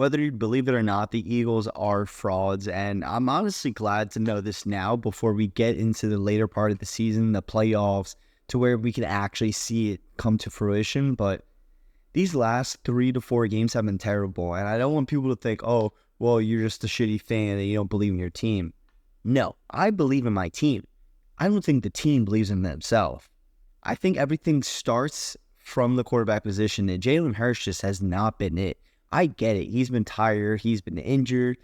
Whether you believe it or not, the Eagles are frauds. And I'm honestly glad to know this now before we get into the later part of the season, the playoffs, to where we can actually see it come to fruition. But these last 3 to 4 games have been terrible. And I don't want people to think, oh, well, you're just a shitty fan and you don't believe in your team. No, I believe in my team. I don't think the team believes in themselves. I think everything starts from the quarterback position, and Jalen Hurts just has not been it. I get it. He's been tired. He's been injured,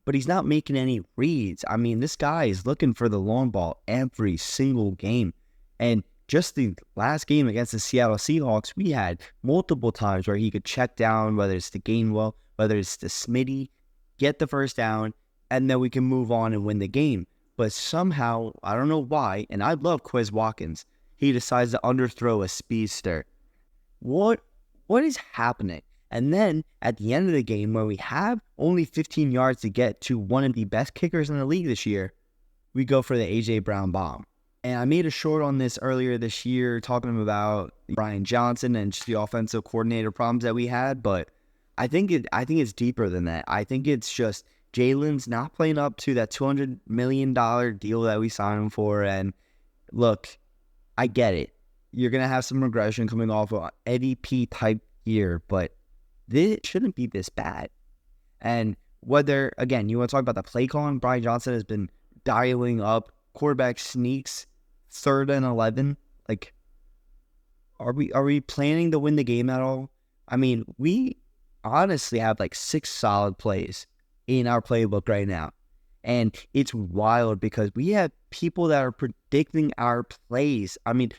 but he's not making any reads. I mean, this guy is looking for the long ball every single game. And just the last game against the Seattle Seahawks, we had multiple times where he could check down, whether it's to Gainwell, whether it's to Smitty, get the first down, and then we can move on and win the game. But somehow, I don't know why, and I love Quez Watkins, he decides to underthrow a speedster. What is happening? And then at the end of the game, where we have only 15 yards to get to one of the best kickers in the league this year, we go for the A.J. Brown bomb. And I made a short on this earlier this year talking about Brian Johnson and just the offensive coordinator problems that we had, but I think it's deeper than that. I think it's just Jalen's not playing up to that $200 million deal that we signed him for. And look, I get it. You're going to have some regression coming off of Eddie P type year, but this shouldn't be this bad. And whether, again, you want to talk about the play calling, Brian Johnson has been dialing up quarterback sneaks, 3rd and 11. Like, are we planning to win the game at all? I mean, we honestly have like 6 solid plays in our playbook right now. And it's wild because we have people that are predicting our plays. I mean,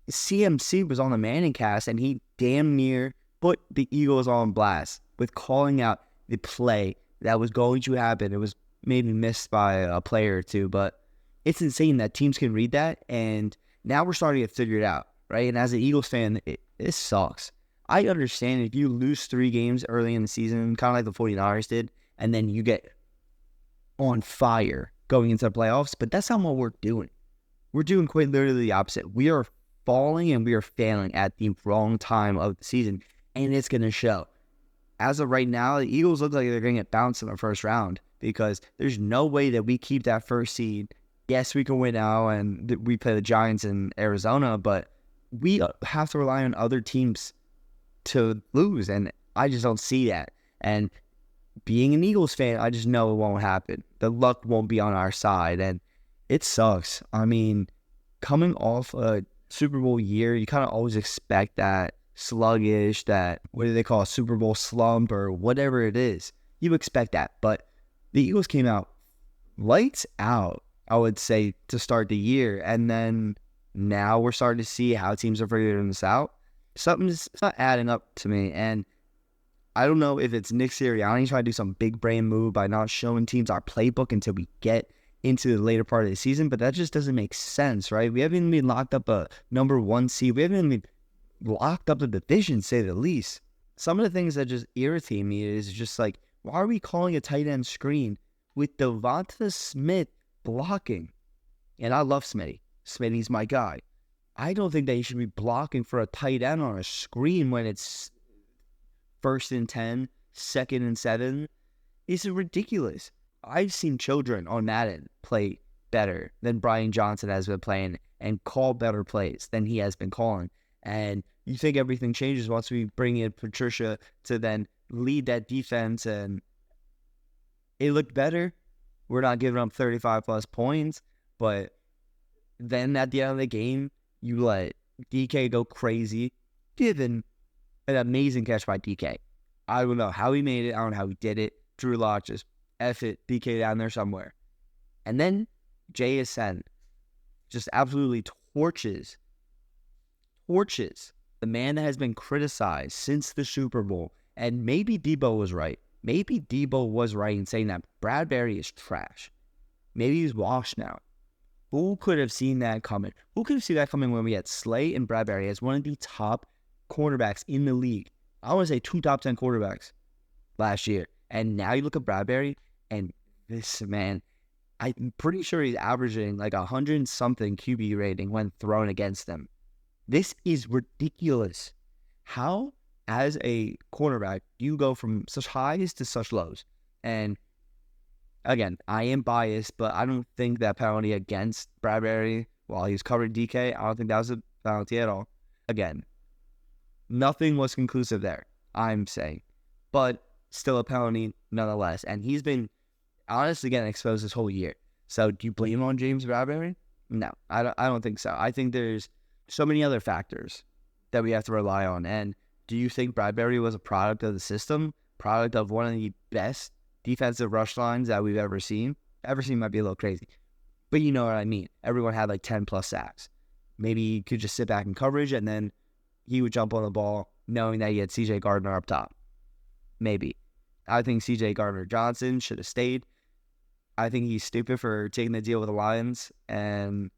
CMC was on the Manning cast and he damn near put the Eagles on blast with calling out the play that was going to happen. It was maybe missed by a player or two, but it's insane that teams can read that. And now we're starting to figure it out, right? And as an Eagles fan, it sucks. I understand if you lose 3 games early in the season, kind of like the 49ers did, and then you get on fire going into the playoffs, but that's not what we're doing. We're doing quite literally the opposite. We are falling and we are failing at the wrong time of the season, and it's going to show. As of right now, the Eagles look like they're going to get bounced in the first round because there's no way that we keep that first seed. Yes, we can win now, and we play the Giants in Arizona, but we have to rely on other teams to lose, and I just don't see that. And being an Eagles fan, I just know it won't happen. The luck won't be on our side, and it sucks. I mean, coming off a Super Bowl year, you kind of always expect that sluggish, that, what do they call a Super Bowl slump or whatever it is. You expect that, but the Eagles came out lights out, I would say, to start the year, and then now we're starting to see how teams are figuring this out. Something's not adding up to me, and I don't know if it's Nick Sirianni trying to do some big brain move by not showing teams our playbook until we get into the later part of the season, but that just doesn't make sense, right? We haven't even locked up a number 1 seed. We haven't even locked up the division, say the least. Some of the things that just irritate me is just like, why are we calling a tight end screen with Devonta Smith blocking? And I love Smitty. Smitty's my guy. I don't think that he should be blocking for a tight end on a screen when it's 1st and 10, 2nd and 7. It's ridiculous. I've seen children on Madden play better than Brian Johnson has been playing and call better plays than he has been calling. And you think everything changes once we bring in Patricia to then lead that defense, and it looked better. We're not giving up 35 plus points, but then at the end of the game, you let DK go crazy, given an amazing catch by DK. I don't know how he made it. I don't know how he did it. Drew Lock just F it, DK down there somewhere. And then JSN just absolutely torches the man that has been criticized since the Super Bowl. And maybe Debo was right. Maybe Debo was right in saying that Bradbury is trash. Maybe he's washed now. Who could have seen that coming? Who could have seen that coming when we had Slay and Bradbury as one of the top quarterbacks in the league? I want to say 2 top 10 quarterbacks last year. And now you look at Bradbury, and this man, I'm pretty sure he's averaging like 100-something QB rating when thrown against them. This is ridiculous. How as a cornerback, you go from such highs to such lows. And again, I am biased, but I don't think that penalty against Bradbury while he's covering DK, I don't think that was a penalty at all. Again, nothing was conclusive there, I'm saying. But still a penalty nonetheless. And he's been honestly getting exposed this whole year. So do you blame him on James Bradbury? No, I don't think so. I think there's so many other factors that we have to rely on. And do you think Bradbury was a product of the system, product of one of the best defensive rush lines that we've ever seen? Ever seen might be a little crazy, but you know what I mean. Everyone had like 10 plus sacks. Maybe he could just sit back in coverage and then he would jump on the ball knowing that he had CJ Gardner up top. Maybe. I think CJ Gardner-Johnson should have stayed. I think he's stupid for taking the deal with the Lions, and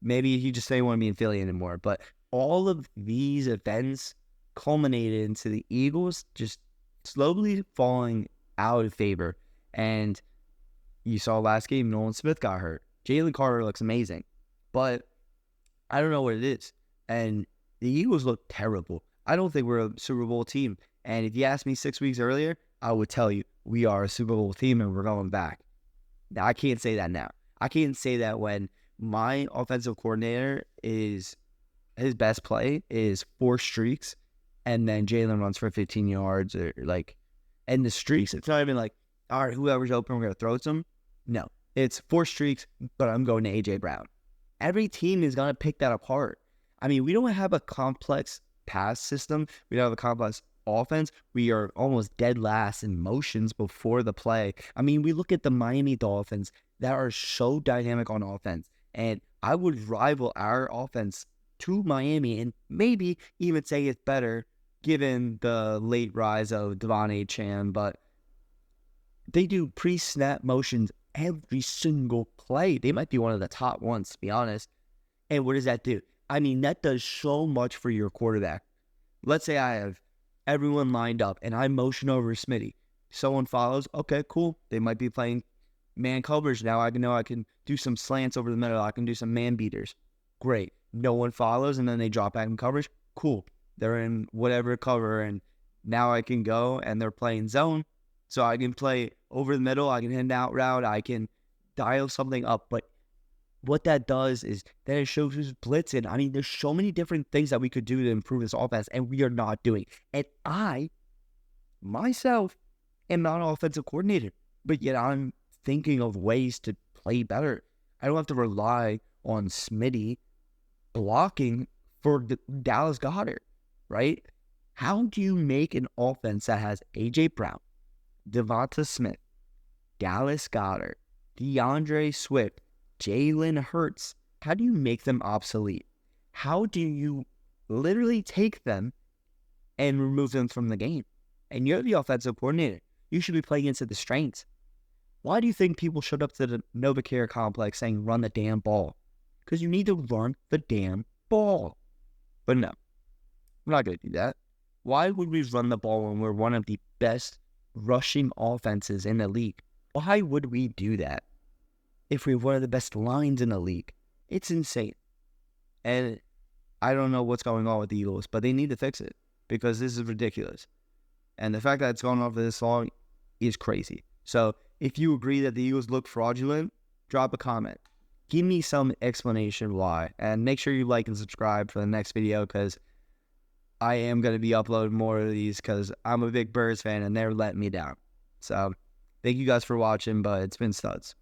maybe he just didn't want to be in Philly anymore. But all of these events culminated into the Eagles just slowly falling out of favor. And you saw last game, Nolan Smith got hurt. Jalen Carter looks amazing, but I don't know what it is. And the Eagles look terrible. I don't think we're a Super Bowl team. And if you asked me 6 weeks earlier, I would tell you we are a Super Bowl team and we're going back. Now, I can't say that now. I can't say that when my offensive coordinator is, his best play is 4 streaks and then Jalen runs for 15 yards or like, and the streaks, it's not even like, all right, whoever's open, we're going to throw it to them. No, it's 4 streaks, but I'm going to A.J. Brown. Every team is going to pick that apart. I mean, we don't have a complex pass system. We don't have a complex offense. We are almost dead last in motions before the play. I mean, we look at the Miami Dolphins that are so dynamic on offense, and I would rival our offense to Miami and maybe even say it's better given the late rise of Devon Achane, but they do pre-snap motions every single play. They might be one of the top ones, to be honest. And what does that do? I mean, that does so much for your quarterback. Let's say I have everyone lined up and I motion over Smitty. Someone follows. Okay, cool. They might be playing man coverage now. I can do some slants over the middle. I can do some man beaters. Great. No one follows and then they drop back in coverage. Cool. They're in whatever cover and now I can go and they're playing zone. So I can play over the middle. I can hit an out route. I can dial something up. But what that does is that it shows who's blitzing. I mean, there's so many different things that we could do to improve this offense, and we are not doing. And I, myself, am not an offensive coordinator, but yet I'm thinking of ways to play better. I don't have to rely on Smitty blocking for Dallas Goedert, right? How do you make an offense that has A.J. Brown, Devonta Smith, Dallas Goedert, DeAndre Swift, Jalen Hurts? How do you make them obsolete? How do you literally take them and remove them from the game? And you're the offensive coordinator. You should be playing into the strengths. Why do you think people showed up to the NovaCare complex saying run the damn ball? Because you need to run the damn ball. But no, we're not going to do that. Why would we run the ball when we're one of the best rushing offenses in the league? Why would we do that if we're one of the best lines in the league? It's insane. And I don't know what's going on with the Eagles, but they need to fix it because this is ridiculous. And the fact that it's gone on for this long is crazy. So if you agree that the Eagles look fraudulent, drop a comment. Give me some explanation why. And make sure you like and subscribe for the next video because I am going to be uploading more of these because I'm a big Birds fan and they're letting me down. So thank you guys for watching, but it's been studs.